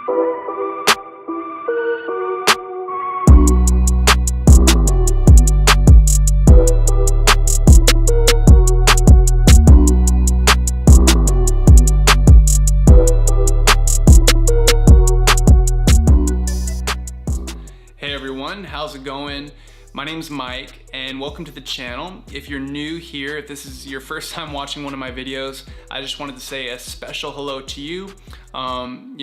Hey everyone, how's it going? My name's Mike and welcome to the channel. If you're new here, if this is your first time watching one of my videos, I just wanted to say a special hello to you.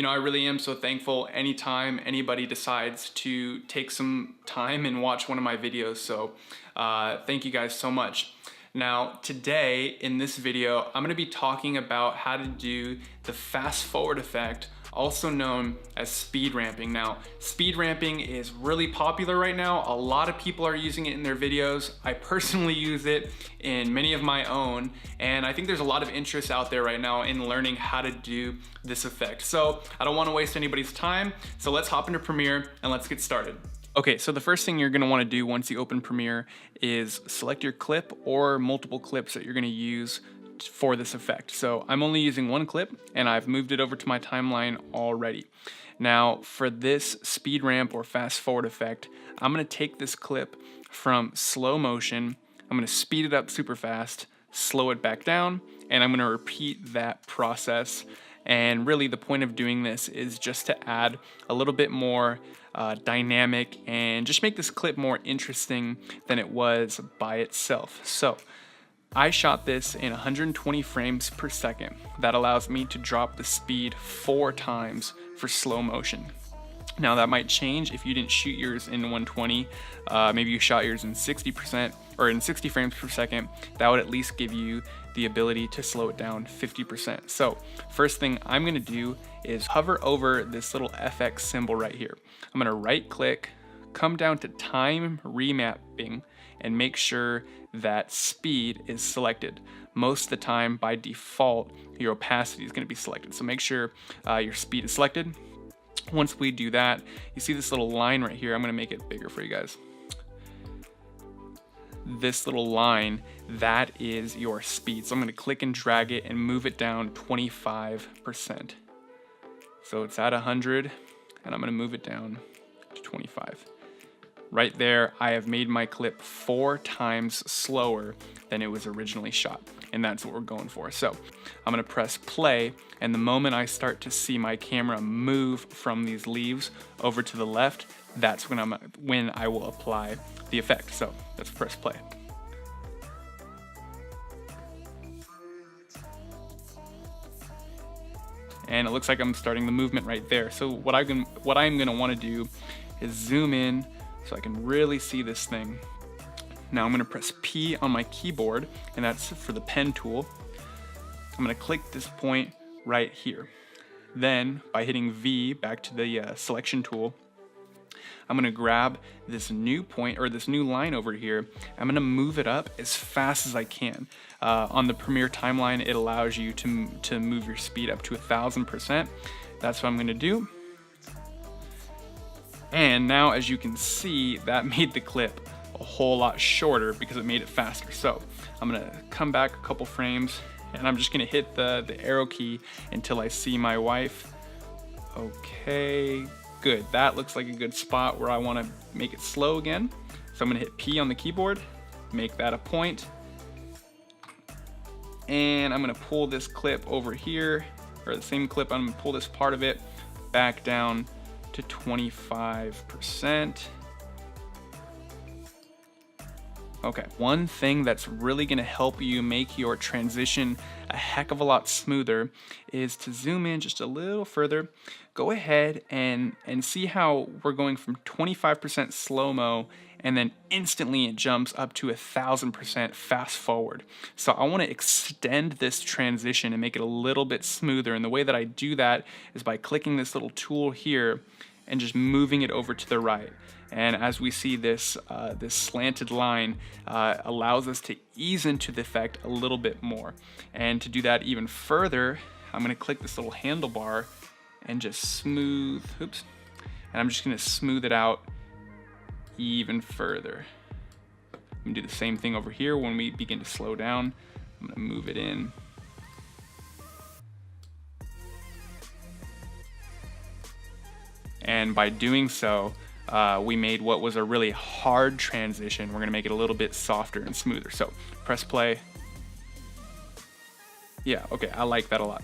I really am so thankful anytime anybody decides to take some time and watch one of my videos. So thank you guys so much. Now, today in this video, I'm gonna be talking about how to do the fast forward effect, also known as speed ramping. Now, speed ramping is really popular right now. A lot of people are using it in their videos. I personally use it in many of my own, and I think there's a lot of interest out there right now in learning how to do this effect. So I don't wanna waste anybody's time, so let's hop into Premiere and let's get started. Okay, so the first thing you're gonna wanna do once you open Premiere is select your clip or multiple clips that you're gonna use for this effect. So I'm only using one clip and I've moved it over to my timeline already. Now for this speed ramp or fast forward effect, I'm gonna take this clip from slow motion, I'm gonna speed it up super fast, slow it back down, and I'm gonna repeat that process. And really the point of doing this is just to add a little bit more dynamic and just make this clip more interesting than it was by itself. So I shot this in 120 frames per second. That allows me to drop the speed 4 times for slow motion. Now that might change if you didn't shoot yours in 120, maybe you shot yours in 60% or in 60 frames per second. That would at least give you the ability to slow it down 50%. So first thing I'm gonna do is hover over this little FX symbol right here. I'm gonna right click, come down to time remapping, and make sure that speed is selected. Most of the time by default, your opacity is gonna be selected. So make sure your speed is selected. Once we do that, you see this little line right here. I'm gonna make it bigger for you guys. This little line, that is your speed. So I'm gonna click and drag it and move it down 25%. So it's at 100 and I'm gonna move it down to 25. Right there, I have made my clip 4 times slower than it was originally shot. And that's what we're going for. So I'm gonna press play, and the moment I start to see my camera move from these leaves over to the left, that's when I will apply the effect. So let's press play. And it looks like I'm starting the movement right there. So what I'm gonna wanna do is zoom in so I can really see this thing. Now I'm gonna press P on my keyboard, and that's for the pen tool. I'm gonna click this point right here. Then by hitting V back to the selection tool, I'm gonna grab this new point or this new line over here. I'm gonna move it up as fast as I can. On the Premiere timeline, it allows you to move your speed up to 1000%. That's what I'm gonna do. And now, as you can see, that made the clip a whole lot shorter because it made it faster. So I'm gonna come back a couple frames and I'm just gonna hit the arrow key until I see my wife. Okay, good. That looks like a good spot where I wanna make it slow again. So I'm gonna hit P on the keyboard, make that a point. And I'm gonna pull this clip over here, or the same clip, I'm gonna pull this part of it back down to 25%. Okay, one thing that's really gonna help you make your transition a heck of a lot smoother is to zoom in just a little further. Go ahead and see how we're going from 25% slow-mo and then instantly it jumps up to 1000% fast forward. So I wanna extend this transition and make it a little bit smoother. And the way that I do that is by clicking this little tool here and just moving it over to the right. And as we see this, this slanted line allows us to ease into the effect a little bit more. And to do that even further, I'm gonna click this little handlebar and just smooth, oops. And I'm just gonna smooth it out even further. I'm gonna do the same thing over here when we begin to slow down. I'm gonna move it in. And by doing so, we made what was a really hard transition. We're gonna make it a little bit softer and smoother. So press play. Yeah, okay, I like that a lot.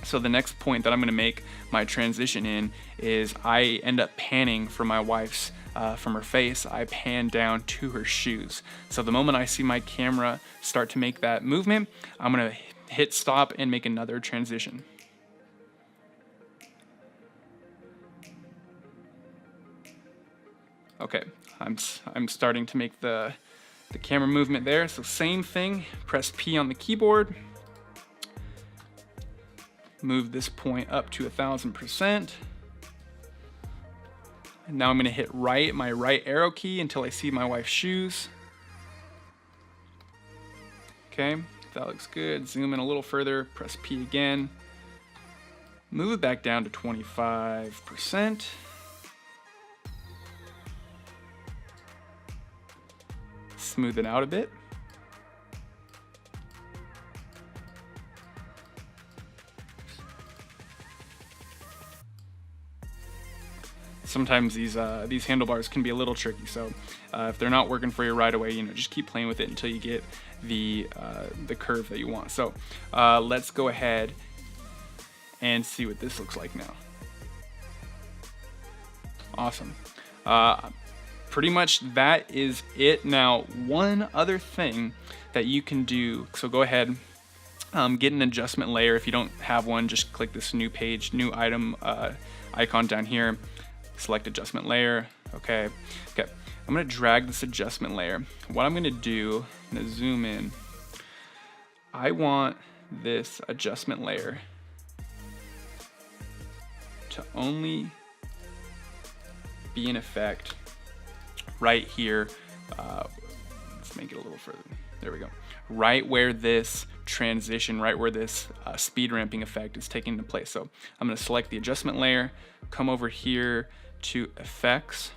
So the next point that I'm gonna make my transition in is I end up panning from my wife's, from her face, I pan down to her shoes. So the moment I see my camera start to make that movement, I'm gonna hit stop and make another transition. Okay, I'm starting to make the camera movement there. So same thing, press P on the keyboard. Move this point up to 1000%. And now I'm gonna hit my right arrow key until I see my wife's shoes. Okay, that looks good. Zoom in a little further, press P again. Move it back down to 25%. Smooth it out a bit. Sometimes these handlebars can be a little tricky, so if they're not working for you right away, just keep playing with it until you get the curve that you want. So let's go ahead and see what this looks like now. Awesome. Pretty much that is it. Now, one other thing that you can do, so go ahead, get an adjustment layer. If you don't have one, just click this new page, new item icon down here. Select adjustment layer. Okay. I'm gonna drag this adjustment layer. What I'm gonna do, I'm gonna zoom in. I want this adjustment layer to only be in effect right here. Let's make it a little further. There we go. Right where this transition, right where this speed ramping effect is taking into place. So I'm gonna select the adjustment layer, come over here to effects,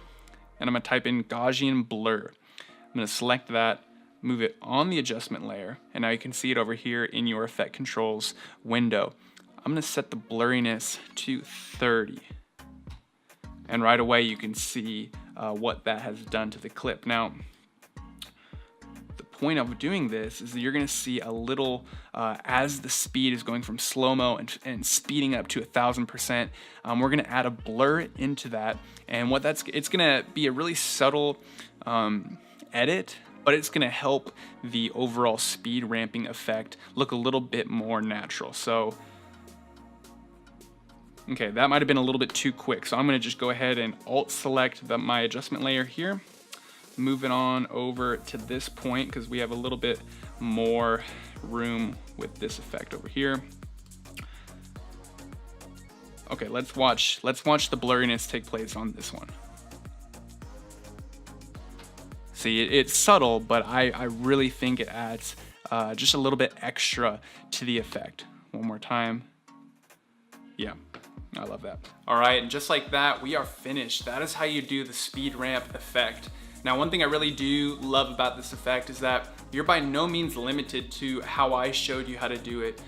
and I'm gonna type in Gaussian blur. I'm gonna select that, move it on the adjustment layer, and now you can see it over here in your effect controls window. I'm gonna set the blurriness to 30. And right away you can see what that has done to the clip. Now, the point of doing this is that you're gonna see a little, as the speed is going from slow-mo and speeding up to 1000%, we're gonna add a blur into that. And it's gonna be a really subtle edit, but it's gonna help the overall speed ramping effect look a little bit more natural. So, okay, that might have been a little bit too quick. So I'm gonna just go ahead and alt select my adjustment layer here, move it on over to this point because we have a little bit more room with this effect over here. Okay, let's watch the blurriness take place on this one. See, it's subtle, but I really think it adds just a little bit extra to the effect. One more time. Yeah, I love that. All right, and just like that, we are finished. That is how you do the speed ramp effect. Now, one thing I really do love about this effect is that you're by no means limited to how I showed you how to do it.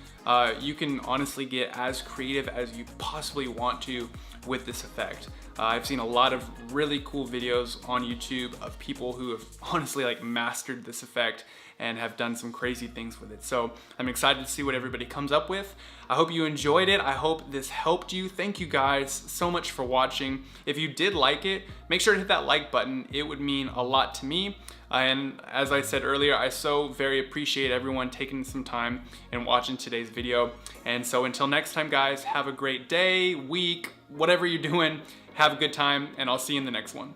You can honestly get as creative as you possibly want to with this effect. I've seen a lot of really cool videos on YouTube of people who have honestly mastered this effect and have done some crazy things with it. So I'm excited to see what everybody comes up with. I hope you enjoyed it. I hope this helped you. Thank you guys so much for watching. If you did like it, make sure to hit that like button. It would mean a lot to me. And as I said earlier, I so very appreciate everyone taking some time and watching today's video. And so until next time, guys, have a great day, week, whatever you're doing, have a good time, and I'll see you in the next one.